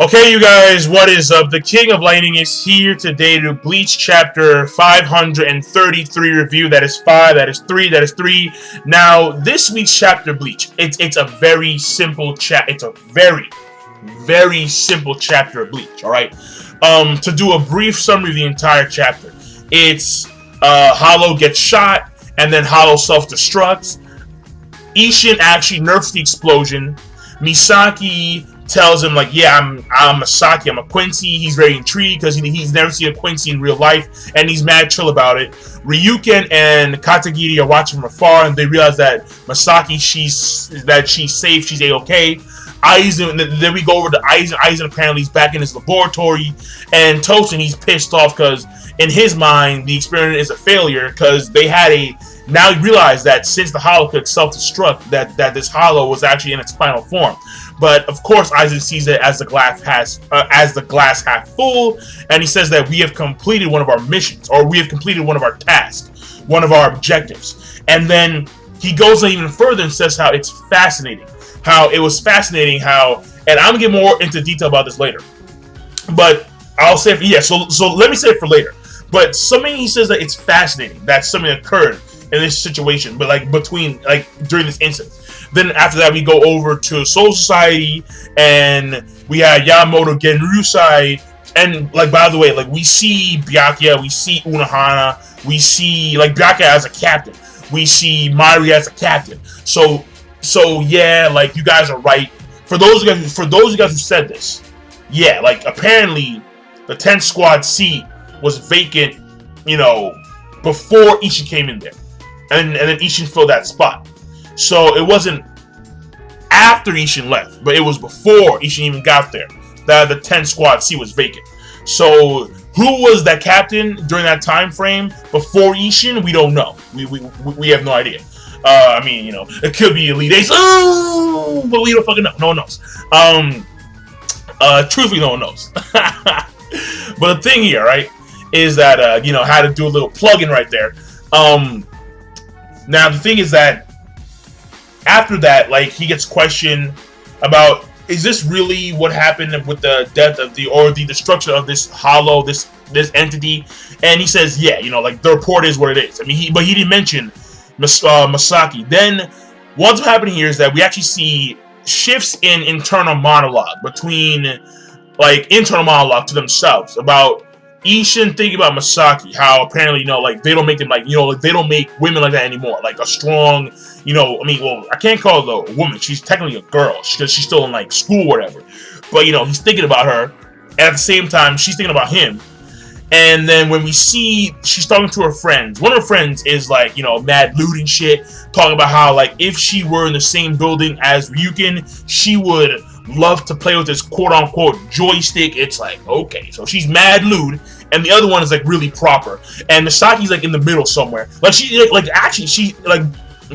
Okay, you guys, what is up? The King of Lightning is here today to Bleach Chapter 533 review. That is 5, that is 3, that is 3. Now, this week's chapter, Bleach, it's a very simple it's a very simple chapter of Bleach, alright? To do a brief summary of the entire chapter, it's Hollow gets shot, and then Hollow self-destructs. Ishin actually nerfs the explosion. Misaki tells him, like, yeah, I'm Misaki, I'm a Quincy. He's very intrigued because he's never seen a Quincy in real life, and he's mad chill about it. Ryuken and Katagiri are watching from afar, and they realize that Misaki, she's safe, she's a-okay. Aizen, then we go over to Aizen. Aizen apparently is back in his laboratory, and Tosin, he's pissed off because in his mind, the experiment is a failure because they had now he realized that since the Hollow could self-destruct, that this Hollow was actually in its final form. But of course, Aizen sees it as the glass half full, and he says that we have completed one of our missions, or we have completed one of our tasks, one of our objectives. And then he goes even further and says how it's fascinating, how it was fascinating, how, and I'm gonna get more into detail about this later. But I'll say, so let me say it for later. But he says that it's fascinating that something occurred in this situation, but during this instance. Then after that, we go over to Soul Society, and we have Yamamoto Genryusai, and by the way, we see Byakuya, we see Unohana, we see Byakuya as a captain, we see Mari as a captain. So yeah, you guys are right. For those of you guys who said this, yeah, apparently the 10th squad seat was vacant, before Ishin came in there. And then Ishin filled that spot. So it wasn't after Ishin left, but it was before Ishin even got there that the 10th squad seat was vacant. So who was that captain during that time frame before Ishin? We don't know. We have no idea. It could be Elite Ace, but we don't fucking know. No one knows. Truthfully, no one knows. But the thing here, right, is that had to do a little plug-in right there. Now the thing is that after that, he gets questioned about, is this really what happened with the death of the destruction of this Hollow, this entity? And he says, yeah, the report is what it is. But he didn't mention Misaki. Then what's happening here is that we actually see shifts in internal monologue between, internal monologue to themselves about Ishin thinking about Misaki, how apparently, they don't make them they don't make women like that anymore. A strong, I can't call her a woman. She's technically a girl because she's still in school or whatever. But he's thinking about her, and at the same time, she's thinking about him. And then when we see she's talking to her friends, one of her friends is mad lewd and shit, talking about how if she were in the same building as Ryuken, she would love to play with this quote-unquote joystick. It's okay, so she's mad lewd, and the other one is really proper, and Misaki's in the middle somewhere. She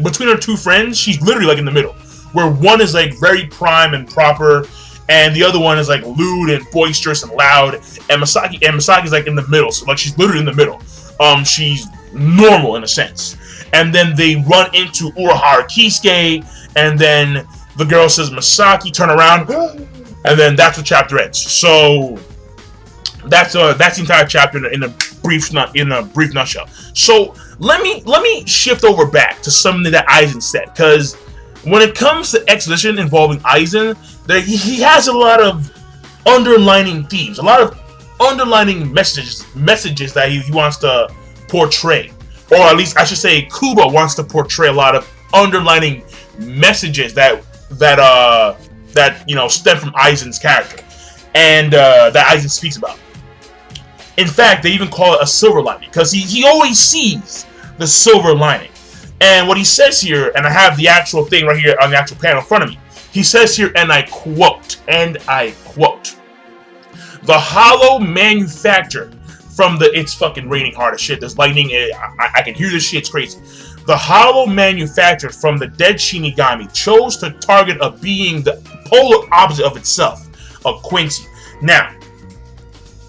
between her two friends, she's literally in the middle, where one is very prime and proper, and the other one is lewd and boisterous and loud, and Misaki's in the middle, so she's literally in the middle. She's normal in a sense, and then they run into Urahara Kisuke, and then the girl says, Misaki, turn around, and then that's the chapter ends. So that's the entire chapter in a brief nutshell. So let me shift over back to something that Aizen said, because when it comes to exposition involving Aizen, he has a lot of underlining themes, a lot of underlining messages that he wants to portray, or at least I should say Kubo wants to portray a lot of underlining messages that stem from Aizen's character, and that Aizen speaks about. In fact, they even call it a silver lining, because he always sees the silver lining. And what he says here, and I have the actual thing right here on the actual panel in front of me, he says here, and I quote, the Hollow manufactured from it's fucking raining hard as shit, there's lightning, I can hear this shit, it's crazy. The Hollow manufactured from the dead Shinigami chose to target a being the polar opposite of itself, a Quincy. Now,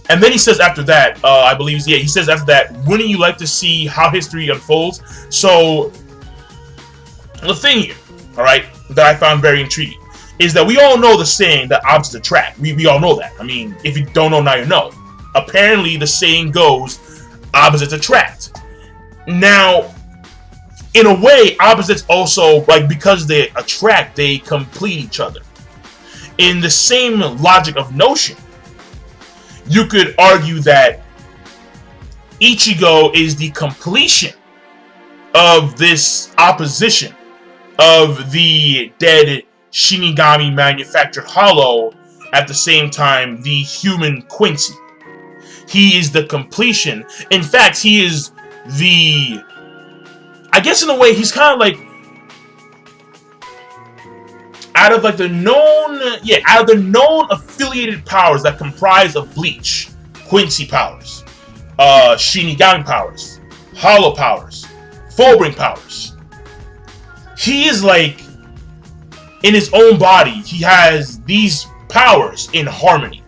and then he says after that, he says after that, wouldn't you like to see how history unfolds? So, the thing here, alright, that I found very intriguing is that we all know the saying that opposites attract. We all know that. I mean, if you don't know, now you know. Apparently, the saying goes, opposites attract. Now, in a way, opposites also, like, because they attract, they complete each other. In the same logic of notion, you could argue that Ichigo is the completion of this opposition of the dead Shinigami manufactured Hollow, at the same time the human Quincy. He is the completion. In fact, he is the, I guess in a way, he's kind of like, out of the known affiliated powers that comprise of Bleach, Quincy powers, Shinigami powers, Hollow powers, Fullbring powers. He is like, in his own body, he has these powers in harmony.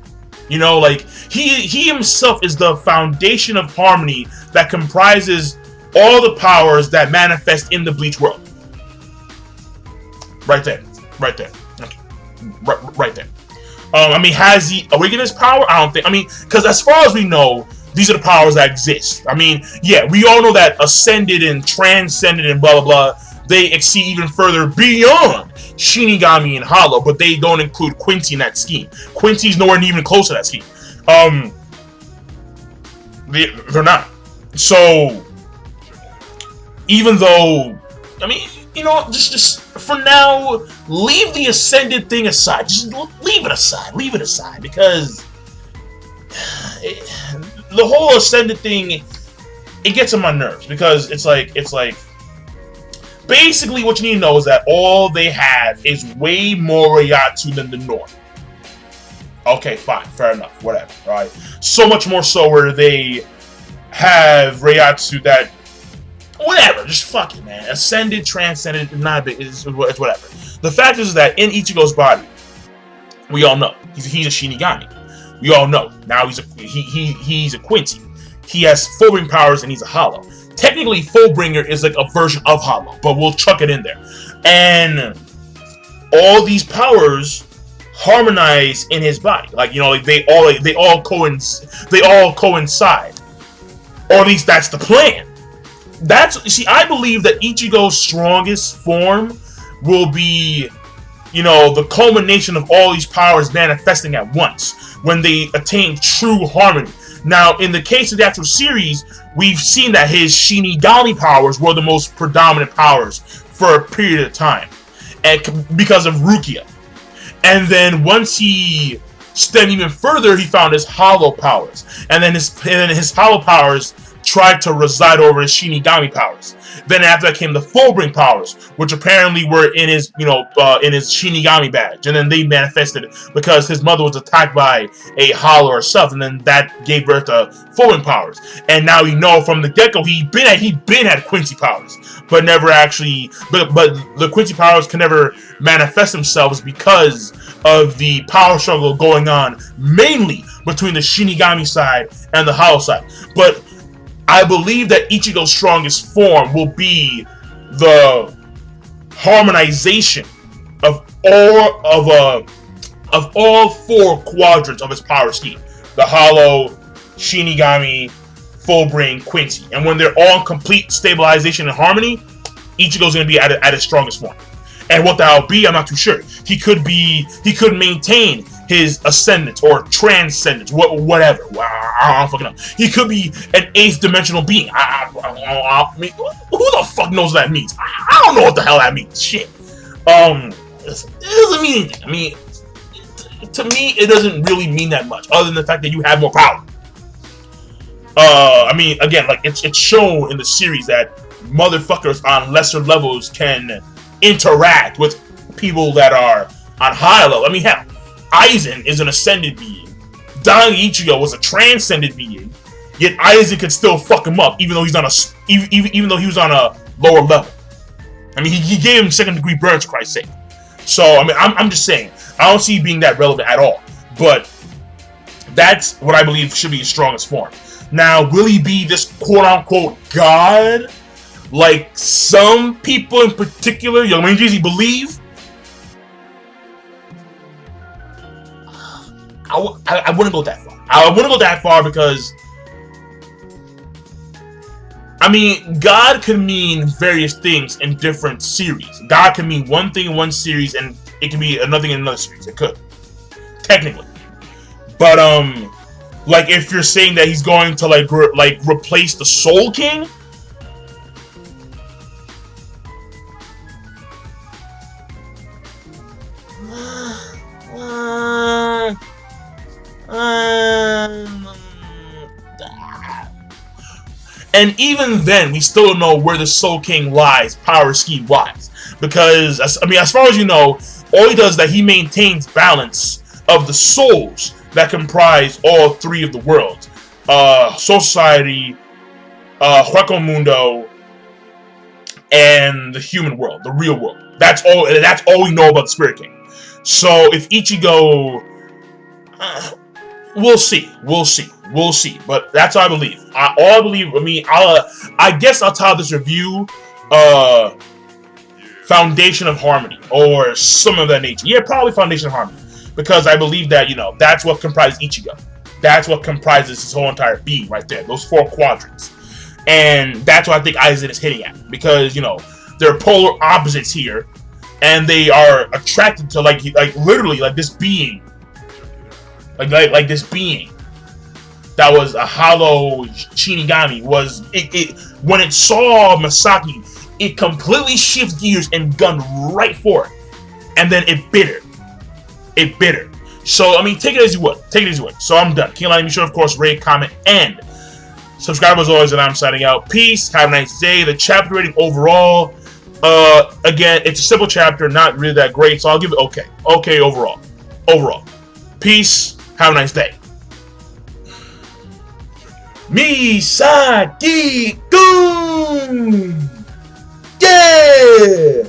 You know, like, he himself is the foundation of harmony that comprises all the powers that manifest in the Bleach world. Right there. Okay. Right there. I mean, has he awakened his power? I don't think. I mean, because as far as we know, these are the powers that exist. I mean, yeah, we all know that ascended and transcended and blah, blah, blah, they exceed even further beyond Shinigami and Hollow, but they don't include Quincy in that scheme. Quincy's nowhere even close to that scheme. They're not. So, even though, I mean, you know, just for now, leave the ascended thing aside. Just leave it aside. Leave it aside, because the whole ascended thing, it gets on my nerves, because it's like basically what you need to know is that all they have is way more Reiatsu than the norm. Okay, fine, fair enough, whatever, right? So much more so where they have Reiatsu that, whatever, just fuck it, man. Ascended, transcended, not big, it's whatever. The fact is that in Ichigo's body, we all know he's a Shinigami. We all know now he's a Quincy. He has Fullbring powers and he's a Hollow. Technically, Fullbringer is like a version of Hollow, but we'll chuck it in there. And all these powers harmonize in his body, like, you know, like they all coincide, or at least that's the plan. I believe that Ichigo's strongest form will be, you know, the culmination of all these powers manifesting at once when they attain true harmony. Now, in the case of the actual series, we've seen that his Shinigami powers were the most predominant powers for a period of time, and because of Rukia. And then once he stemmed even further, he found his Hollow powers, and then his Hollow powers tried to reside over his Shinigami powers. Then after that came the Fullbring powers, which apparently were in his, you know, in his Shinigami badge, and then they manifested because his mother was attacked by a Hollow herself, and then that gave birth to Fullbring powers. And now you know from the get-go he been had Quincy powers, but never actually, but the Quincy powers can never manifest themselves because of the power struggle going on mainly between the Shinigami side and the Hollow side. But I believe that Ichigo's strongest form will be the harmonization of all four quadrants of his power scheme: the Hollow, Shinigami, Fullbring, Quincy. And when they're all in complete stabilization and harmony, Ichigo's going to be at his strongest form. And what that'll be, I'm not too sure. He could maintain his ascendance or transcendence, whatever. I don't fucking know. He could be an 8th dimensional being. I mean, who the fuck knows what that means? I don't know what the hell that means. Shit. It doesn't mean anything. I mean, to me, it doesn't really mean that much, other than the fact that you have more power. I mean, again, like it's shown in the series that motherfuckers on lesser levels can interact with people that are on higher level. I mean, hell, Aizen is an ascended being. Ichigo was a transcended being. Yet Aizen could still fuck him up, even though he's on even though he was on a lower level. I mean, he gave him 2nd degree burns, for Christ's sake. So I mean, I'm just saying, I don't see it being that relevant at all. But that's what I believe should be his strongest form. Now, will he be this quote-unquote god, like some people in particular, Young Rangers, believe? I wouldn't go that far. I wouldn't go that far because, I mean, God could mean various things in different series. God can mean one thing in one series, and it can be another thing in another series. It could, technically. But like if you're saying that he's going to like replace the Soul King, and even then, we still don't know where the Soul King lies, power scheme wise, because I mean, as far as you know, all he does is that he maintains balance of the souls that comprise all three of the worlds: Soul Society, Hueco Mundo, and the human world, the real world. That's all. That's all we know about the Spirit King. So if Ichigo, we'll see. But that's what I believe. I guess I'll title this review, Foundation of Harmony, or some of that nature. Yeah, probably Foundation of Harmony, because I believe that, you know, that's what comprises Ichigo. That's what comprises his whole entire being right there. Those four quadrants. And that's what I think Aizen is hitting at, because, you know, they're polar opposites here, and they are attracted to like literally like this being, like this being that was a hollow Shinigami. Was it when it saw Masaki, it completely shifts gears and gunned right for it, and then it bit her. So I mean, take it as you would. So I'm done. King Lion, be sure, of course, rate, comment, and subscribe as always, and I'm signing out. Peace. Have a nice day. The chapter rating overall, again, it's a simple chapter, not really that great, so I'll give it okay. Okay overall. Peace. Have a nice day. Misaki-kun! Yeah!